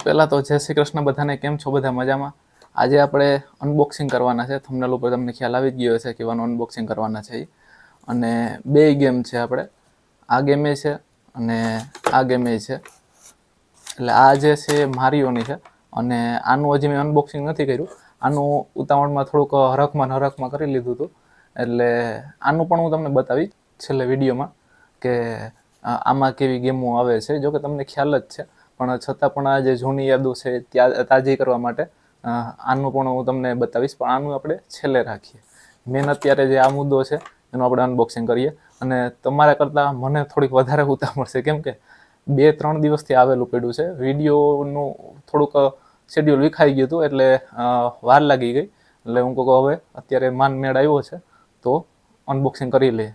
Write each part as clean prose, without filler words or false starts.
પહેલાં તો જય શ્રી કૃષ્ણ બધાને. કેમ છો બધા? મજામાં? આજે આપણે અનબોક્સિંગ કરવાના છે. થંબનેલ ઉપર તમને ખ્યાલ આવી જ ગયો હશે કેવાનું અનબોક્સિંગ કરવાના છે એ. અને બે ગેમ છે આપણે, આ ગેમે છે અને આ ગેમે છે. એટલે આ જે છે મારીઓની છે અને આનું હજી મેં અનબોક્સિંગ નથી કર્યું. આનું ઉતાવળમાં થોડુંક હરખમાં કરી લીધું હતું. એટલે આનું પણ હું તમને બતાવીશ છેલ્લે વિડીયોમાં કે આમાં કેવી ગેમો આવે છે. જો કે તમને ખ્યાલ જ છે, પણ છતાં પણ આ જે જૂની યાદો છે ત્યાં તાજી કરવા માટે આનું પણ હું તમને બતાવીશ. પણ આનું આપણે છેલ્લે રાખીએ. મેન અત્યારે જે આ મુદ્દો છે એનું આપણે અનબોક્સિંગ કરીએ. અને તમારા કરતાં મને થોડીક વધારે ઉતાવળ છે, કેમ કે 2-3 દિવસથી આવેલું પડ્યું છે. વિડીયોનું થોડુંક શેડ્યુલ વિખાઈ ગયું હતું, એટલે વાર લાગી ગઈ. એટલે હું કહું હવે અત્યારે મેળ આવ્યો છે તો અનબોક્સિંગ કરી લઈએ.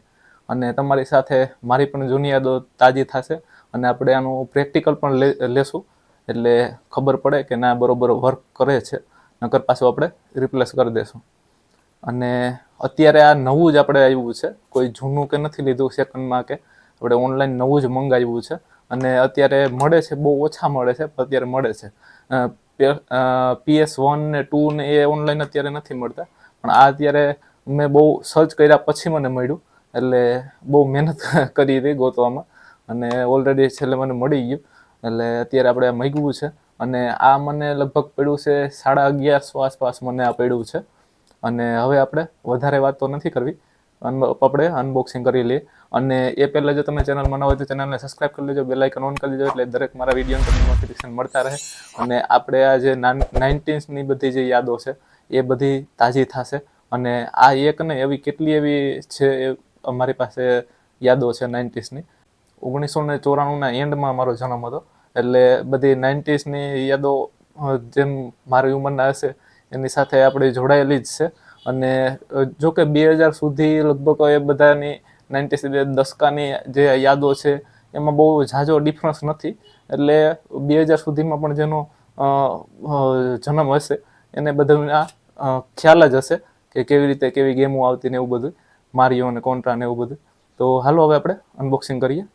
અને તમારી સાથે મારી પણ જૂની યાદો તાજી થશે અને આપણે આનું પ્રેક્ટિકલ પણ લેશું, એટલે ખબર પડે કે ના બરોબર વર્ક કરે છે, નકર પાછું આપણે રિપ્લેસ કરી દેશું. અને અત્યારે આ નવું જ આપણે આવ્યું છે, કોઈ જૂનું કે નથી લીધું સેકન્ડમાં, કે આપણે ઓનલાઈન નવું જ મંગાવ્યું છે. અને અત્યારે મળે છે, બહુ ઓછા મળે છે, પણ અત્યારે મળે છે. PS1 ને 2 ને એ ઓનલાઈન અત્યારે નથી મળતા, પણ આ અત્યારે મેં બહુ સર્ચ કર્યા પછી મને મળ્યું. એટલે બહુ મહેનત કરી હતી ગોતવામાં અને ઓલરેડી છેલ્લે મને મળી ગયું. એટલે અત્યારે આપણે મૂક્યું છે અને આ મને લગભગ પડ્યું છે 1150 આસપાસ મને આ પડ્યું છે. અને હવે આપણે વધારે વાત તો નથી કરવી, આપણે અનબોક્સિંગ કરી લઈએ. અને એ પહેલાં જો તમે ચેનલમાં ન હોય તો ચેનલને સબસ્ક્રાઈબ કરી લેજો, બેલ આઇકન ઓન કરી દેજો, એટલે દરેક મારા વિડીયોને તમને નોટિફિકેશન મળતા રહે. અને આપણે આ જે 90sની બધી જે યાદો છે એ બધી તાજી થશે. અને આ એક ને એવી કેટલી એવી છે અમારી પાસે યાદો છે 90sની. 1994ના એન્ડમાં મારો જન્મ હતો, એટલે બધી 90sની યાદો જેમ મારી ઉંમરના હશે એની સાથે આપણે જોડાયેલી જ છે. અને જો કે 2000 સુધી લગભગ એ બધાની 90s દશકાની જે યાદો છે એમાં બહુ ઝાઝો ડિફરન્સ નથી. એટલે 2000 સુધીમાં પણ જેનો જન્મ હશે એને બધું આ ખ્યાલ જ હશે કે કેવી રીતે કેવી ગેમો આવતી ને એવું બધું, મારીઓ અને કોન્ટ્રા ને એવું બધું. તો હાલો હવે આપણે અનબોક્સિંગ કરીએ.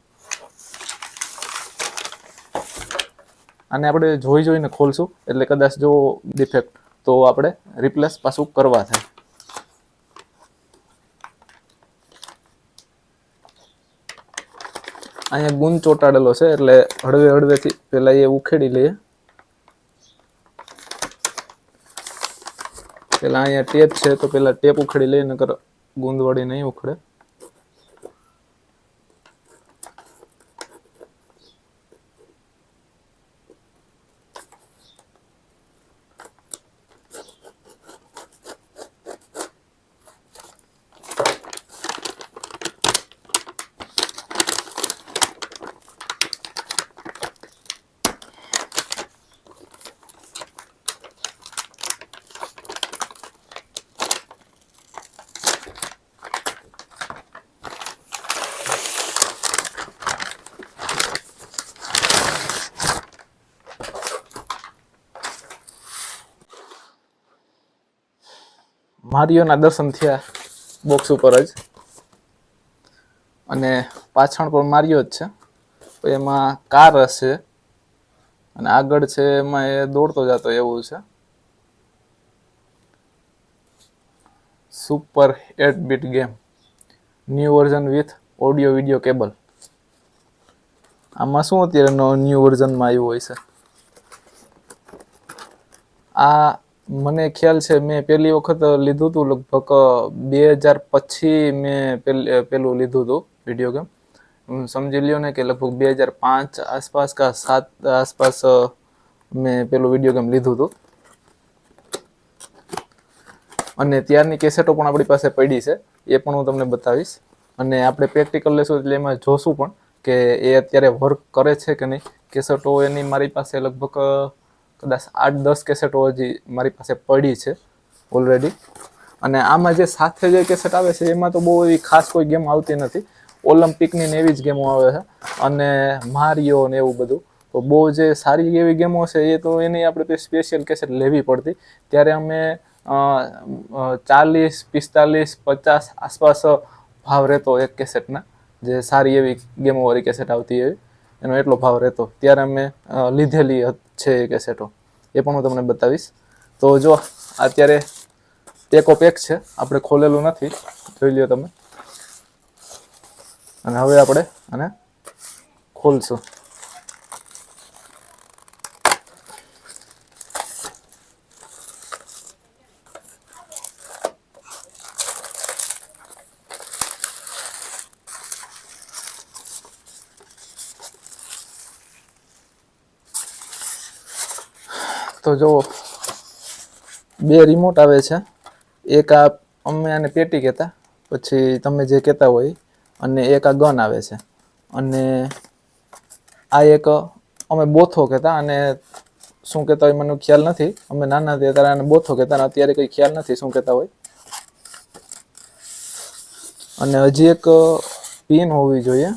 આને આપણે જોઈને ખોલશું, એટલે કદાચ જો ડિફેક્ટ તો આપણે રિપ્લેસ પાછું કરવા થાય. અહીંયા ગુણ ચોંટાડેલો છે, એટલે હળવેથી પેલા એ ઉખેડી લઈએ. પેલા અહીંયા ટેપ છે તો પેલા ટેપ ઉખેડી લઈએ, નકર ગુંદ વળી નહીં ઉખડે. મારીઓના દર્શન થયા બોક્સ ઉપર જ, અને પાછળ પણ મારીઓ જ છે. તો એમાં કાર હશે અને આગળ છે એમાં એ દોડતો જતો એવું છે. Super 8-bit game, new version with audio video cable. આમાં શું અત્યારે ન્યૂ વર્ઝનમાં આવ્યું હોય છે? આ મને ખ્યાલ છે મેં પહેલી વખત લીધું હતું લગભગ 2000 પછી મેં પેલું લીધું હતું વિડીયો ગેમ. સમજી લ્યો ને કે લગભગ 2005 આસપાસ કે 7 આસપાસ મેં પેલું વિડીયો ગેમ લીધું હતું. અને ત્યારની કેસેટો પણ આપણી પાસે પડી છે, એ પણ હું તમને બતાવીશ. અને આપણે પ્રેક્ટિકલ લેશું એટલે એમાં જોશું પણ કે એ અત્યારે વર્ક કરે છે કે નહીં. કેસેટો એની મારી પાસે લગભગ કદાચ 8-10 કેસેટો હજી મારી પાસે પડી છે ઓલરેડી. અને આમાં જે સાથે જે કેસેટ આવે છે એમાં તો બહુ એવી ખાસ કોઈ ગેમ આવતી નથી. ઓલિમ્પિકની ને એવી જ ગેમો આવે છે, અને મારિયો ને એવું બધું. તો બહુ જે સારી એવી ગેમો છે એ તો એની આપણે સ્પેશિયલ કેસેટ લેવી પડતી. ત્યારે અમે 40, 45, 50 આસપાસ ભાવ રહેતો એક કેસેટના, જે સારી એવી ગેમોવાળી કેસેટ આવતી એવી. એનો એટલો ભાવ રહેતો. ત્યારે અમે લીધેલી છે એ કેસેટો, એ પણ હું તમને બતાવીશ. તો જો અત્યારે પેકો પેક છે, આપણે ખોલેલું નથી, જોઈ લ્યો તમે. અને હવે આપણે આને ખોલશું. તો જો 2 રિમોટ આવે છે. એક આ અમે આને પેટી કહેતા, પછી તમે જે કહેતા હોય, અને એક આ ગન આવે છે. અને આ એક અમે બોથો કહેતા, અને શું કહેતા હોય મને ખ્યાલ નથી. અમે નાના હતા ત્યારે આને બોથો કહેતા, અને અત્યારે કંઈ ખ્યાલ નથી શું કહેતા હોય. અને હજી એક પિન હોવી જોઈએ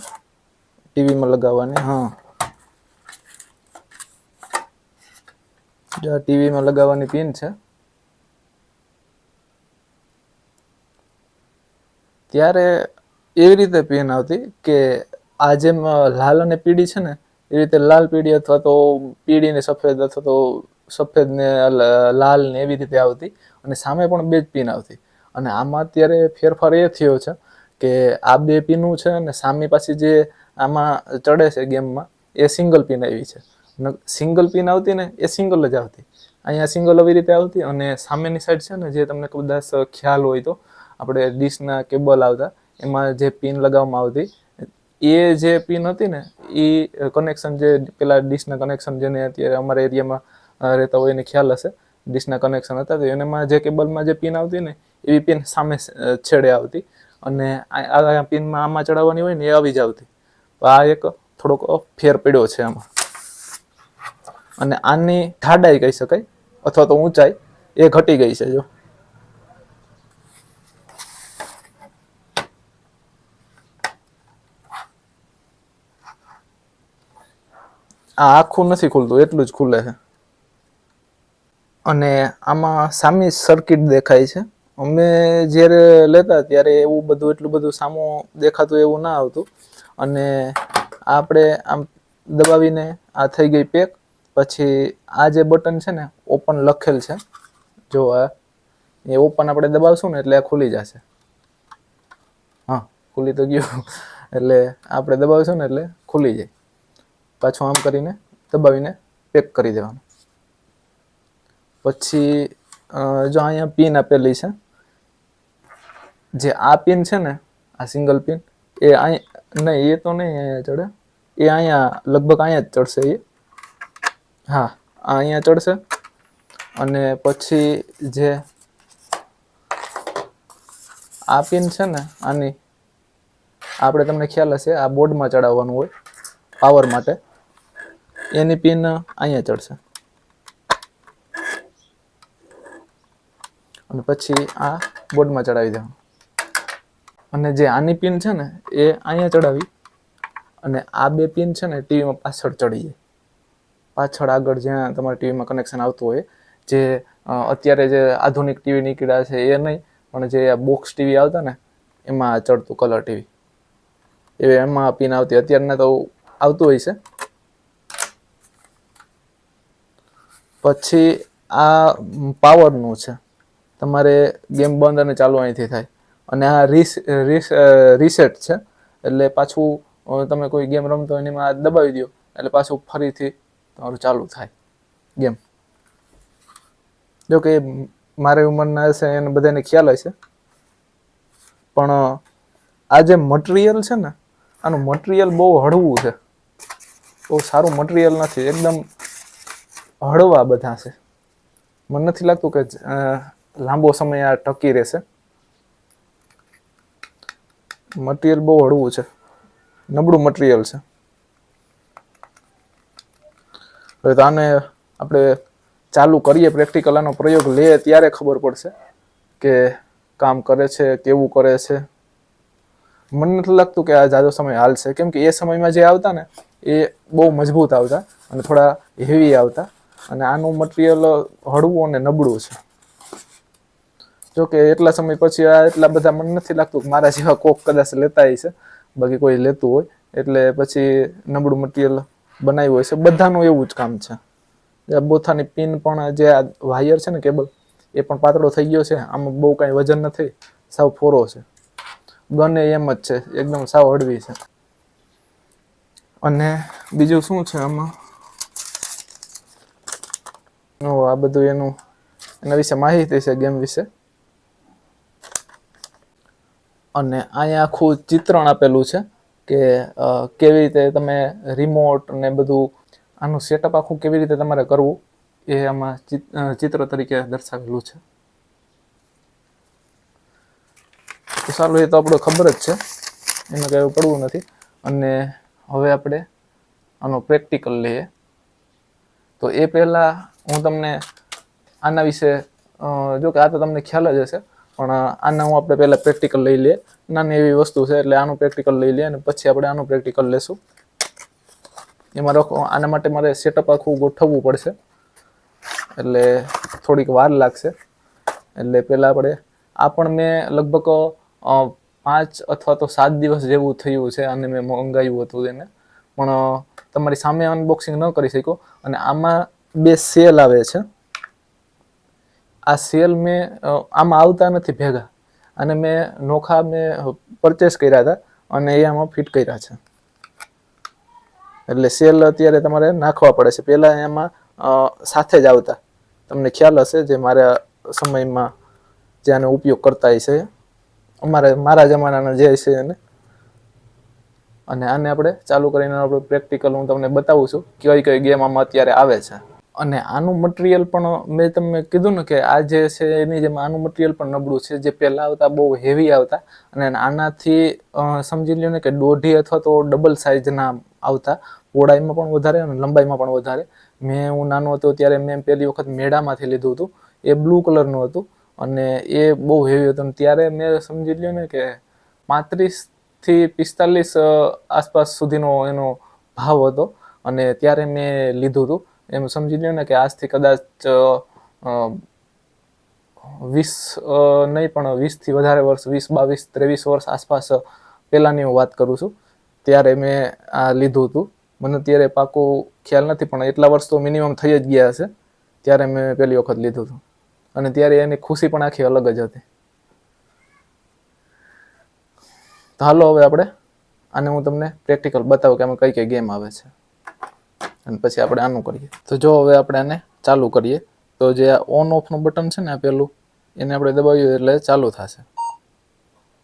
ટીવીમાં લગાવવાની. હા, જો ટીવીમાં લગાવવાની પિન છે. ત્યારે એવી રીતે પિન આવતી કે આ જેમ લાલ અને પીળી છે ને, એ રીતે લાલ પીળી અથવા તો પીળી ને સફેદ અથવા તો સફેદ ને લાલ ને એવી રીતે આવતી. અને સામે પણ 2 જ પિન આવતી. અને આમાં અત્યારે ફેરફાર એ થયો છે કે આ 2 પિનું છે ને સામે પાછી જે આમાં ચડે છે ગેમમાં, એ સિંગલ પિન આવી છે. સિંગલ પિન આવતી ને એ સિંગલ જ આવતી. અહીંયા સિંગલ આવી રીતે આવતી. અને સામેની સાઈડ છે ને, જે તમને કદાચ ખ્યાલ હોય તો, આપણે ડીશના કેબલ આવતા, એમાં જે પિન લગાવવામાં આવતી, એ જે પિન હતી ને, એ કનેક્શન જે પેલા ડીશના કનેક્શન, જેને અત્યારે અમારા એરિયામાં રહેતા હોય એને ખ્યાલ હશે, ડીશના કનેક્શન હતા, તો એનામાં જે કેબલમાં જે પિન આવતી ને, એવી પિન સામે છેડે આવતી. અને આ પિનમાં આમાં ચડાવવાની હોય ને, એ આવી જ આવતી. આ એક થોડોક ફેર પડ્યો છે આમાં. અને આની ઠાડાઈ કહી શકાય અથવા તો ઊંચાઈ, એ ઘટી ગઈ છે. જો આ આખું નથી ખુલતું, એટલું જ ખુલે છે. અને આમાં સામી સર્કિટ દેખાય છે. અમે જ્યારે લેતા ત્યારે એવું બધું એટલું બધું સામું દેખાતું એવું ના આવતું. અને આપણે આમ દબાવીને આ થઈ ગઈ પેક. પછી આ જે બટન છે ને, ઓપન લખેલ છે, જો આ એ ઓપન આપણે દબાવશું ને એટલે આ ખુલી જશે. હા, ખુલી તો ગયું. એટલે આપણે દબાવશું ને એટલે ખુલી જાય. પાછું આમ કરીને દબાવીને પેક કરી દેવાનું. પછી જો અહીંયા પિન આપેલી છે, જે આ પિન છે ને, આ સિંગલ પિન, એ અહીં નહીં, એ તો નહીં અહીંયા ચડે, એ અહીંયા લગભગ અહીંયા જ ચડશે એ. હા, અહીંયા ચડશે. અને પછી જે આ પિન છે ને, આની આપણે તમને ખ્યાલ હશે, આ બોર્ડમાં ચડાવવાનું હોય પાવર માટે, એની પિન અહીંયા ચડશે. અને પછી આ બોર્ડમાં ચડાવી દેવાનું. અને જે આની પિન છે ને, એ અહીંયા ચડાવી, અને આ 2 પિન છે ને ટીવીમાં પાછળ ચડી જાય. પાછળ આગળ જ્યાં તમારા ટીવીમાં કનેક્શન આવતું હોય, જે અત્યારે જે આધુનિક ટીવી નીકળ્યા છે એ નહીં, પણ જે બોક્સ ટીવી આવતા ને, એમાં ચડતું કલર ટીવી, એમાં પિન આવતી. અત્યારના તો આવતું હોય છે. પછી આ પાવરનું છે, તમારે ગેમ બંધ અને ચાલુ અહીંથી થાય. અને આ રીસેટ છે, એટલે પાછું તમે કોઈ ગેમ રમતો હોય એમાં દબાવી દો એટલે પાછું ફરીથી તમારું ચાલુ થાય ગેમ. જો કે મારી ઉંમરના હશે એને બધાને ખ્યાલ હશે, પણ આ જે મટીરિયલ છે ને, આનું મટીરિયલ બહુ હળવું છે. બહુ સારું મટીરિયલ નથી, એકદમ હળવા બધા છે. મને નથી લાગતું કે લાંબો સમય આ ટકી રહેશે. મટીરિયલ બહુ હળવું છે, નબળું મટીરિયલ છે. હવે તો આને આપણે ચાલુ કરીએ, પ્રેક્ટિકલ આનો પ્રયોગ લે ત્યારે ખબર પડશે કે કામ કરે છે, કેવું કરે છે. મને નથી લાગતું કે આ જાજો સમય હાલશે, કેમ કે એ સમયમાં જે આવતા ને એ બહુ મજબૂત આવતા અને થોડા હેવી આવતા, અને આનું મટીરિયલ હળવું અને નબળું છે. જોકે એટલા સમય પછી આ એટલા બધા મને નથી લાગતું કે મારા જેવા કોક કદાચ લેતા હશે, બાકી કોઈ લેતું હોય એટલે પછી નબળું મટીરિયલ બનાવ્યું હશે. બધાનું એવું જ કામ છે. બોથાની પિન પણ જે આ વાયર છે ને કેબલ એ પણ પાતળો થઈ ગયો છે. આમાં બહુ કાંઈ વજન નથી, સાવ ફોરો છે. ગને એમ જ છે, એકદમ સાવ હળવી છે. અને બીજું શું છે આમાં, આ બધું એના વિશે માહિતી છે ગેમ વિશે. અને અહીંયા આખું ચિત્રણ આપેલું છે કે કેવી રીતે તમે રિમોટ ને બધું આનું સેટઅપ આખું કેવી રીતે તમારે કરવું એ આમાં ચિત્ર તરીકે દર્શાવેલું છે. તો સારું, એ તો આપણે ખબર જ છે, એમાં કઈ પડવું નથી. અને હવે આપણે આનો પ્રેક્ટિકલ લઈએ. તો એ પહેલા હું તમને આના વિશે જો કે આ તો તમને ખ્યાલ જ હશે, પણ આના હું આપણે પહેલા પ્રેક્ટિકલ લઈ લઈએ. નાની એવી વસ્તુ છે એટલે આનું પ્રેક્ટિકલ લઈ લઈએ અને પછી આપણે આનું પ્રેક્ટિકલ લેશું. એમાં આના માટે મારે સેટઅપ આખું ગોઠવવું પડશે, એટલે થોડીક વાર લાગશે. એટલે પહેલાં આ પણ મેં લગભગ 5 અથવા તો 7 દિવસ જેવું થયું છે આને મેં મંગાવ્યું હતું એને, પણ તમારી સામે અનબોક્સિંગ ન કરી શક્યો. અને આમાં 2 સેલ આવે છે. આ સેલ મેં આમાં આવતા નથી ભેગા, અને મેં નોખા પરચેસ કર્યા હતા અને એ આમાં ફિટ કર્યા છે. એટલે સેલ અત્યારે તમારે નાખવા પડે છે. પહેલાં એમાં સાથે જ આવતા, તમને ખ્યાલ હશે જે મારા સમયમાં જે આનો ઉપયોગ કરતા હશે, મારા જમાનાના જે હશે એને. અને આને આપણે ચાલુ કરીને આપણે પ્રેક્ટિકલ હું તમને બતાવું છું કઈ કઈ ગેમ આમાં અત્યારે આવે છે. અને આનું મટીરિયલ પણ મેં તમને કીધું ને કે આ જે છે એની જેમ આનું મટીરિયલ પણ નબળું છે. જે પહેલાં આવતા બહુ હેવી આવતા, અને આનાથી સમજી લ્યો ને કે 1.5 અથવા તો ડબલ સાઇઝના આવતા, પહોળાઈમાં પણ વધારે અને લંબાઈમાં પણ વધારે. હું નાનો હતો ત્યારે મેં પહેલી વખત મેળામાંથી લીધું હતું. એ બ્લુ કલરનું હતું અને એ બહુ હેવી હતું. ત્યારે મેં સમજી લ્યો ને કે 35 થી 45 આસપાસ સુધીનો એનો ભાવ હતો, અને ત્યારે મેં લીધું હતું. એમ સમજી લ્યો ને કે આજથી કદાચ 20 નહીં પણ 20 થી વધારે વર્ષ, 20, 22, 23 વર્ષ આસપાસ પહેલાંની હું વાત કરું છું. ત્યારે મેં આ લીધું હતું. મને ત્યારે પાકું ખ્યાલ નથી, પણ એટલા વર્ષ તો મિનિમમ થઈ જ ગયા હશે. ત્યારે મેં પહેલી વખત લીધું હતું અને ત્યારે એની ખુશી પણ આખી અલગ જ હતી. તો હાલો હવે આપણે આને હું તમને પ્રેક્ટિકલ બતાવું કે આમાં કઈ કઈ ગેમ આવે છે, અને પછી આપણે આનું કરીએ. તો જો હવે આપણે આને ચાલુ કરીએ. તો જે ઓન ઓફનું બટન છે ને આ પેલું, એને આપણે દબાવીએ એટલે ચાલુ થશે.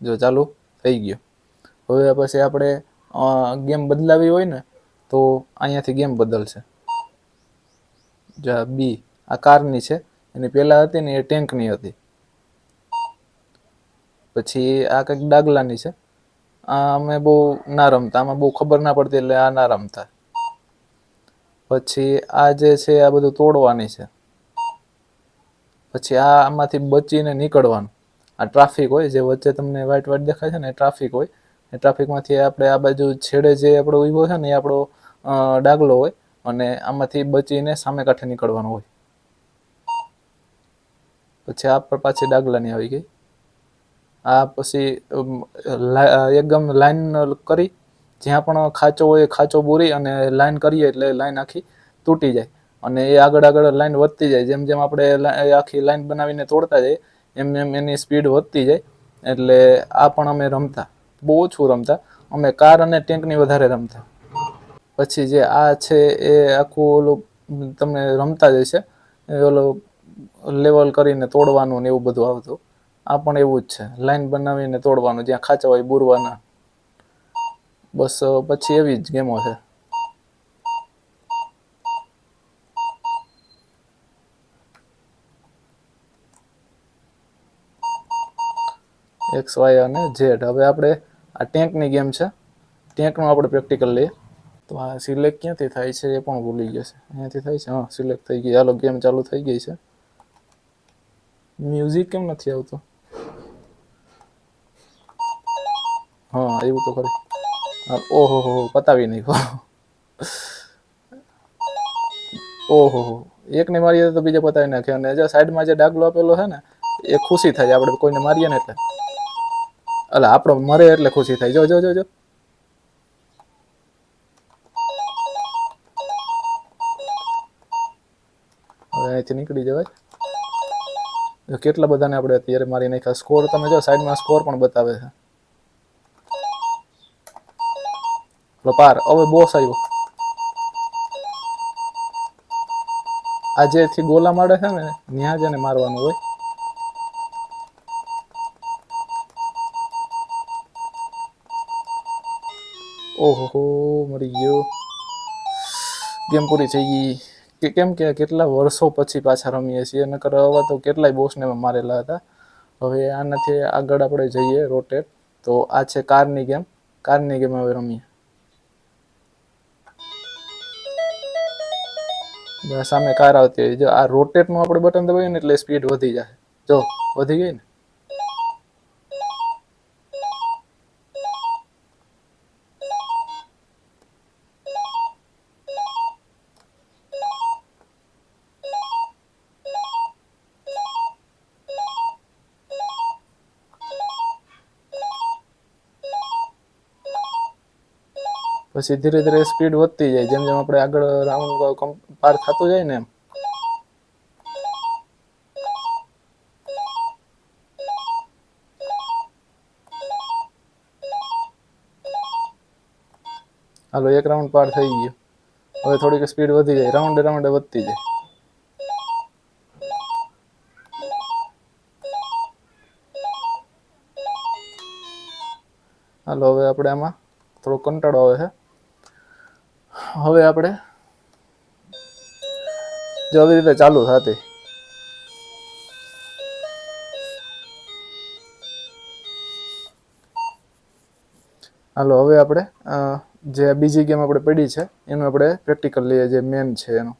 જો ચાલુ થઈ ગયું. હવે પછી આપણે ગેમ બદલાવી હોય ને તો અહીંયાથી ગેમ બદલશે. જો બી આ કારની છે, એની પહેલાં હતી ને એ ટેન્કની હતી. પછી આ કંઈક ડાગલાની છે. આ અમે બહુ ના રમતા, આમાં બહુ ખબર ના પડતી એટલે આ ના રમતા. પછી આ જે છે આ બધું તોડવાની છે. પછી આમાંથી બચીને નીકળવાનું. આ ટ્રાફિક હોય, જે વચ્ચે તમને વ્હાઈટ વ્હાઈટ દેખાય છે ને એ ટ્રાફિક હોય. એ ટ્રાફિકમાંથી આપણે આ બાજુ છેડે જે આપણો ઊભો છે ને એ આપણો ડાગલો હોય, અને આમાંથી બચીને સામે કાંઠે નીકળવાનું હોય. પછી આ પર પાછી ડાગલાની આવી ગઈ. આ પછી એકદમ લાઈન કરી, જ્યાં પણ ખાંચો હોય ખાંચો બોરી અને લાઈન કરીએ એટલે લાઈન આખી તૂટી જાય. અને એ આગળ આગળ લાઈન વધતી જાય. જેમ જેમ આપણે આખી લાઈન બનાવીને તોડતા જઈએ એમ એમ એની સ્પીડ વધતી જાય. એટલે આ પણ અમે રમતા, બહુ ઓછું રમતા. અમે કાર અને ટેન્કની વધારે રમતા. પછી જે આ છે એ આખું ઓલું તમને રમતા જ હશે, ઓલો લેવલ કરીને તોડવાનું ને એવું બધું આવતું. આ પણ એવું જ છે, લાઈન બનાવીને તોડવાનું, જ્યાં ખાંચા હોય બુરવાના. બસ પછી એવી જ ગેમો છે. XY અને Z. હવે આપણે આ ટેન્કની ગેમ છે, ટેન્કનું આપણે પ્રેક્ટિકલ લઈએ. તો આ સિલેક્ટ ક્યાંથી થાય છે એ પણ ભૂલી ગયો છે. અહીંયાથી થાય છે, હા સિલેક્ટ થઈ ગઈ. હાલો ગેમ ચાલુ થઈ ગઈ છે. મ્યુઝિક કેમ નથી આવતું? હા આવ્યું તો ખરી. ઓહો હો, પતાવી નાખ્યો. ઓહો હો, એકને મારીએ તો બીજા પતાવી નાખે. અને જે સાઈડમાં જે ડાગલો આપેલો છે ને એ ખુશી થાય આપણે કોઈને મારીએ ને એટલે. એટલે આપણો મરે એટલે ખુશી થાય. જો જો જો જો અહીંથી નીકળી જવાય. કેટલા બધાને આપણે અત્યારે મારી નાખ્યા. સ્કોર તમે જો સાઈડમાં સ્કોર પણ બતાવે છે. પાર. હવે બોસ આવ્યો. આ જેથી ગોલા મારે છે ને ત્યાં જ એને મારવાનું હોય. ઓહો મરી ગયો. ગેમ પૂરી થઈ ગઈ. કે કેમ કે કેટલા વર્ષો પછી પાછા રમીએ છીએ, નકર હવે તો કેટલાય બોસને મારેલા હતા. હવે આનાથી આગળ આપણે જઈએ રોટેટ. તો આ છે કારની ગેમ. કારની ગેમ હવે રમીએ. સામે કાર આવતી હોય. જો આ રોટેટનું આપણે બટન દબાવીએ ને એટલે સ્પીડ વધી જાય. જો વધી ગઈ ને. પછી ધીરે ધીરે સ્પીડ વધતી જાય જેમ જેમ આપણે આગળ રાઉન્ડ પાર થતું જાય ને એમ. હાલો એક રાઉન્ડ પાર થઈ ગયો. હવે થોડીક સ્પીડ વધી જાય. રાઉન્ડે રાઉન્ડે વધતી જાય. હાલો હવે આપણે આમાં થોડો કંટાળો આવે છે. હવે આપણે જો આવી રીતે ચાલુ થતી. હાલો હવે આપણે જે બીજી ગેમ આપણે પડી છે એનું આપણે પ્રેક્ટિકલ લઈએ, જે મેન છે એનું.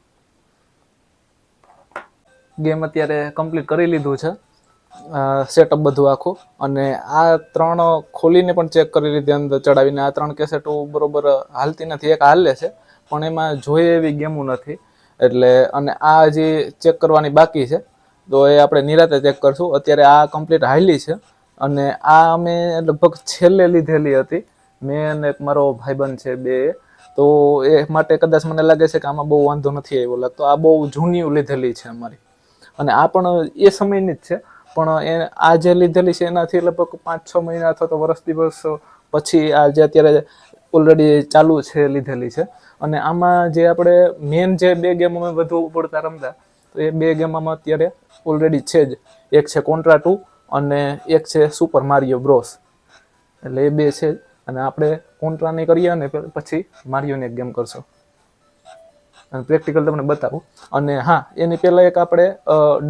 ગેમ અત્યારે કમ્પ્લીટ કરી લીધું છે, સેટઅપ બધું આખું. અને આ 3 ખોલીને પણ ચેક કરી લીધી અંદર ચડાવીને. આ 3 કેસેટો બરોબર હાલતી નથી. એક હાલે છે પણ એમાં જોઈએ એવી ગેમો નથી એટલે. અને આ હજી ચેક કરવાની બાકી છે, તો એ આપણે નિરાતે ચેક કરશું. અત્યારે આ કમ્પ્લીટ હાલી છે. અને આ અમે લગભગ છેલ્લે લીધેલી હતી, મેં અને એક મારો ભાઈબંધ છે બે. તો એ માટે કદાચ મને લાગે છે કે આમાં બહુ વાંધો નથી આવ્યો લાગતો. આ બહુ જૂની લીધેલી છે અમારી. અને આ પણ એ સમયની જ છે, પણ આ જે લીધેલી છે એનાથી લગભગ 5-6 મહિના અથવા તો વર્ષ દિવસ પછી આ જે અત્યારે ઓલરેડી ચાલુ છે લીધેલી છે. અને આમાં જે આપણે મેન જે 2 ગેમ અમે વધુ પડતા રમતા, તો એ 2 ગેમમાં અત્યારે ઓલરેડી છે જ. એક છે કોન્ટ્રા 2 અને એક છે સુપર મારિયો બ્રોસ. એટલે એ 2 છે જ. અને આપણે કોન્ટ્રાની કરીએ અને પછી મારિયોની એક ગેમ કરશું અને પ્રેક્ટિકલ તમને બતાવું. અને હા, એની પહેલાં એક આપણે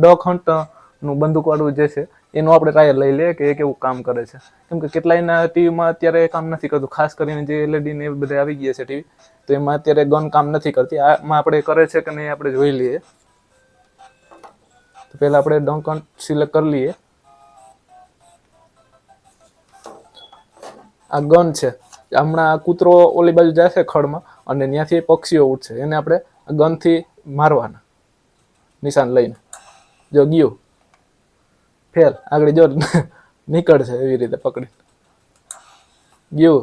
ડક હન્ટનું બંદૂકવાળું જે છે એનું આપણે ટ્રાયલ લઈ લઈએ કે એ કેવું કામ કરે છે. કેમ કે કેટલાયના ટીવીમાં અત્યારે કામ નથી કરતું, ખાસ કરીને જે LED ને એ બધા આવી ગયા છે ટીવી, તો એમાં અત્યારે ગન કામ નથી કરતી. આમાં આપણે કરે છે કે નહીં આપણે જોઈ લઈએ. તો પહેલાં આપણે ડક હન્ટ સિલેક્ટ કરી લઈએ. આ ગન છે. હમણાં કૂતરો ઓલી બાજુ જશે ખડમાં અને ત્યાંથી પક્ષીઓ ઉઠશે. એને આપણે ગનથી મારવાના નિશાન લઈને. જો ગયું ફેલ, આગળ જો નીકળશે એવી રીતે પકડી ગયું,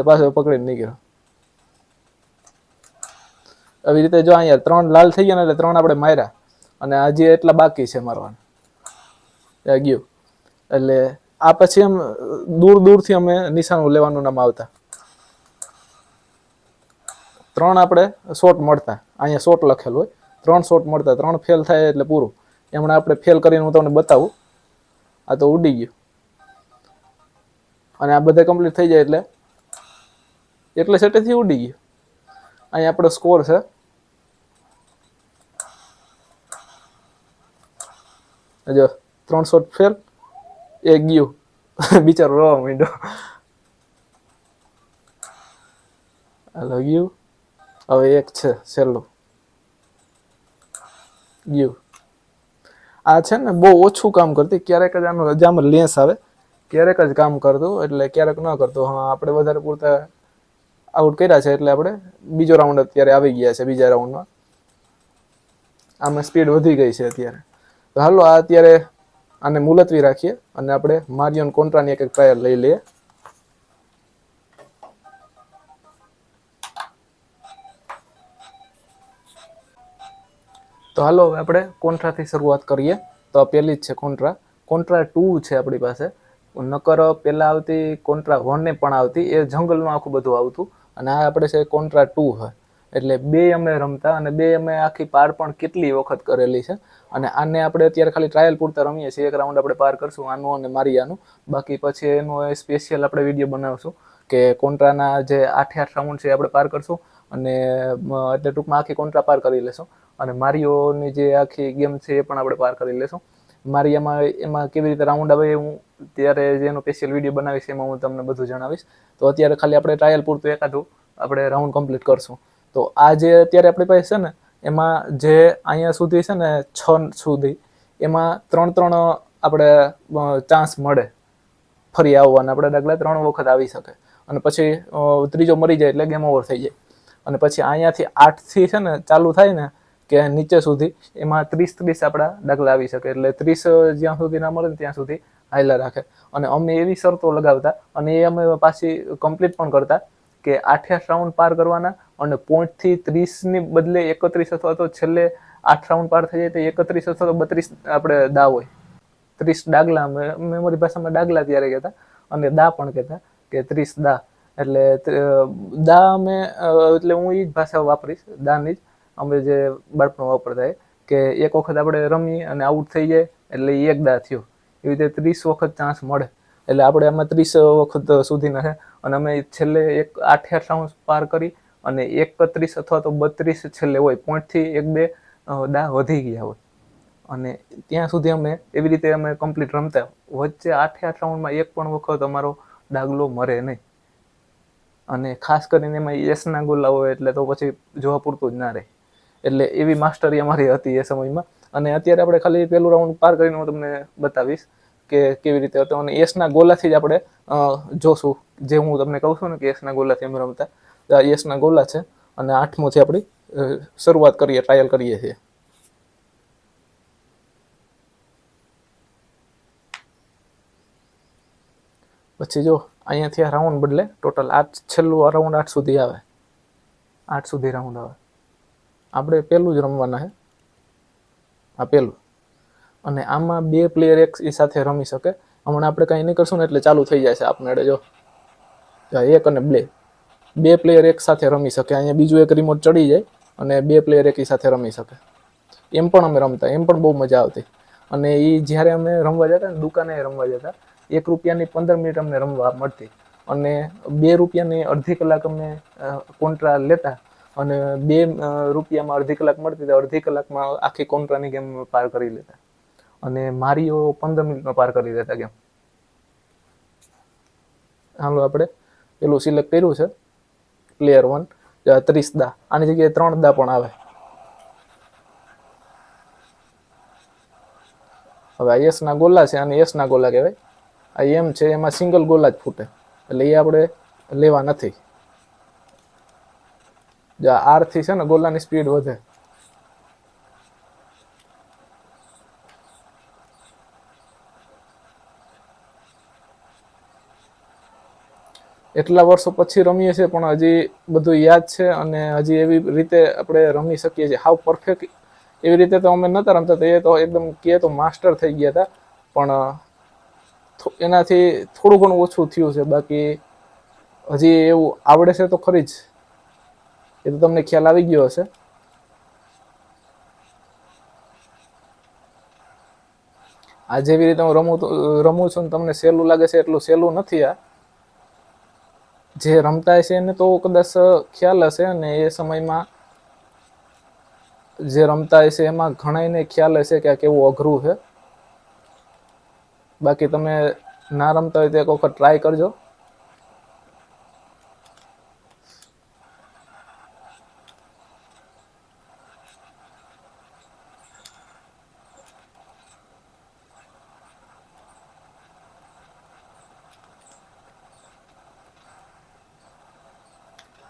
પાછો પકડીને નીકળ્યો. આવી રીતે જો અહીંયા 3 લાલ થઈ ગયા ને એટલે 3 આપણે માર્યા. અને હજી એટલા બાકી છે મારવાના. ગયું એટલે આ પછી એમ દૂર દૂરથી અમે નિશાનો લેવાનું નામ આવતા. 3 આપણે શોટ મળતા. અહીંયા શોટ લખેલું હોય, 3 શોટ મળતા. 3 ફેલ થાય એટલે પૂરું. એમણે આપણે ફેલ કરીને હું તમને બતાવું. આ તો ઉડી ગયું. અને આ બધા કમ્પ્લીટ થઈ જાય એટલે સેટેથી ઉડી ગયું. અહીંયા આપણો સ્કોર છે. જો 3 શોટ ફેલ, એક ગયું. બિચારો રોવા માંડ્યો. હાલો ગયું. હવે એક છે છેલ્લું ગયું. આ છે ને બહુ ઓછું કામ કરતી. ક્યારેક જ આનો રજામાં લેસ આવે, ક્યારેક જ કામ કરતું, એટલે ક્યારેક ન કરતું. હા, આપણે વધારે પૂરતા આઉટ કર્યા છે એટલે આપણે બીજો રાઉન્ડ અત્યારે આવી ગયા છે. બીજા રાઉન્ડમાં આમાં સ્પીડ વધી ગઈ છે અત્યારે. તો હાલો આ અત્યારે આને મુલતવી રાખીએ અને આપણે મારિયો કોન્ટ્રાની એક ટ્રાયલ લઈ લઈએ. તો હાલો હવે આપણે કોન્ટ્રાથી શરૂઆત કરીએ. તો આ પહેલી જ છે કોન્ટ્રા 2 છે આપણી પાસે. નકર પહેલાં આવતી કોન્ટ્રા 1 પણ આવતી, એ જંગલમાં આખું બધું આવતું, અને આ આપણે છે કોન્ટ્રા 2 છે. એટલે બે અમે રમતા, અને બે અમે આખી પાર પણ કેટલી વખત કરેલી છે. અને આને આપણે અત્યારે ખાલી ટ્રાયલ પૂરતા રમીએ છીએ. એક રાઉન્ડ આપણે પાર કરશું આનું અને મારિયાનું, બાકી પછી એનો સ્પેશિયલ આપણે વિડીયો બનાવશું કે કોન્ટ્રાના જે 8 રાઉન્ડ છે આપણે પાર કરશું, અને એટલે ટૂંકમાં આખી કોન્ટ્રા પાર કરી લેશું. અને મારિયોની જે આખી ગેમ છે એ પણ આપણે પાર કરી લેશું. મારિયામાં એમાં કેવી રીતે રાઉન્ડ આવે હું ત્યારે જેનો સ્પેશિયલ વિડીયો બનાવીશ એમાં હું તમને બધું જણાવીશ. તો અત્યારે ખાલી આપણે ટ્રાયલ પૂરતું એકાદું આપણે રાઉન્ડ કમ્પ્લીટ કરશું. તો આ જે અત્યારે આપણી પાસે છે ને, એમાં જે અહીંયા સુધી છે ને 6 સુધી, એમાં 3 આપણે ચાન્સ મળે ફરી આવવાના. આપણે દાખલા 3 વખત આવી શકે, અને પછી ત્રીજો મરી જાય એટલે ગેમ ઓવર થઈ જાય. અને પછી અહીંયાથી 8થી છે ને ચાલુ થાય ને કે નીચે સુધી, એમાં 30 આપણા દાખલા આવી શકે. એટલે 30 જ્યાં સુધી ના મળે ત્યાં સુધી હાઈલા રાખે. અને અમે એવી શરતો લગાવતા, અને એ અમે પાછી કમ્પ્લીટ પણ કરતા કે 8 રાઉન્ડ પાર કરવાના, અને પોઈન્ટથી 30ની બદલે 31 અથવા તો છેલ્લે 8 રાઉન્ડ પાર થઈ જાય તો 31 અથવા તો 32 આપણે દા હોય. 30 ડાગલા, મેમોરી ભાષામાં ડાગલા ત્યારે કહેતા, અને દા પણ કહેતા કે 30 દા. એટલે દા અમે એટલે હું એ જ ભાષા વાપરીશ, દાની જ અમે જે બાળપણ વાપરતા કે એક વખત આપણે રમી અને આઉટ થઈ જાય એટલે એક દા થયો. એવી રીતે 30 વખત ચાન્સ મળે. એટલે આપણે આમાં 30 વખત સુધીના છે, અને અમે છેલ્લે 8 રાઉન્ડ પાર કરી અને 31 અથવા તો 32 છેલ્લે હોય, પોઈન્ટથી 1-2 દા વધી ગયા હોય, અને ત્યાં સુધી અમે એવી રીતે અમે કમ્પ્લીટ રમતા. વચ્ચે 8 રાઉન્ડમાં એક પણ વખત અમારો ડાગલો મરે નહીં. અને ખાસ કરીને એમાં યસના ગોલા હોય એટલે તો પછી જોવા પૂરતું જ ના રહે. એટલે એવી માસ્ટરી અમારી હતી એ સમયમાં. અને અત્યારે આપણે ખાલી પહેલું રાઉન્ડ પાર કરીને હું તમને બતાવીશ કે કેવી રીતે હતો. અને યસના ગોલાથી જ આપણે જોશું, જે હું તમને કહું છું ને કે યસના ગોલાથી અમે રમતા. આ યસના ગોલા છે, અને 8મોથી આપણી શરૂઆત કરીએ, ટ્રાયલ કરીએ છીએ. પછી જો અહીંયાથી આ રાઉન્ડ બદલે, ટોટલ 8 છેલ્લું રાઉન્ડ 8 સુધી આવે, 8 સુધી રાઉન્ડ આવે. આપણે પહેલું જ રમવાના છે, આ પહેલું. અને આમાં 2 પ્લેયર એક સાથે રમી શકે. હમણાં આપણે કાંઈ નહીં કરશું ને એટલે ચાલુ થઈ જાય છે આપણે. જો 1 અને 2 પ્લેયર એક સાથે રમી શકે. અહીંયા બીજું એક રિમોટ ચડી જાય અને 2 પ્લેયર એક સાથે રમી શકે. એમ પણ અમે રમતા, એમ પણ બહુ મજા આવતી. અને એ જ્યારે અમે રમવા જતા ને, દુકાને રમવા જતા, 1 રૂપિયાની 15 મિનિટ અમને રમવા મળતી, અને 2 રૂપિયાની અડધી કલાક અમને કોન્ટ્રા લેતા, અને 2 રૂપિયામાં અડધી કલાક મળતી, તો અડધી કલાકમાં આખી કોન્ટ્રાની ગેમ પાર કરી લેતા. અને મારીઓ 15 મિનિટમાં પાર કરી દેતા ગેમ. હાલો આપણે પેલું સિલેક્ટ કર્યું છે, પ્લેયર 1, 30 દા. આની જગ્યાએ 3 દા પણ આવે. હવે આ યસના ગોલા છે, આને યસના ગોલા કહેવાય. આ એમ છે, એમાં સિંગલ ગોલા જ ફૂટે, એટલે એ આપણે લેવા નથી. આરથી છે ને ગોલાની સ્પીડ વધે. એટલા વર્ષો પછી રમીએ છીએ પણ હજી બધું યાદ છે, અને હજી એવી રીતે આપણે રમી શકીએ છીએ. હાવ પરફેક્ટ એવી રીતે તો અમે નહોતા રમતા. તો એ તો એકદમ કહે તો માસ્ટર થઈ ગયા હતા, પણ એનાથી થોડું ઘણું ઓછું થયું છે. બાકી હજી એવું આવડે છે તો ખરી જ, એ તો તમને ખ્યાલ આવી ગયો હશે. આ જેવી રીતે હું રમું છું ને તમને સહેલું લાગે છે, એટલું સહેલું નથી. આ જે રમતા હશે એને તો કદાચ ખ્યાલ હશે, અને એ સમયમાં જે રમતા હશે એમાં ઘણાને ખ્યાલ હશે કે આ કેવું અઘરું છે. બાકી તમે ના રમતા હોય તો એક વખત ટ્રાય કરજો.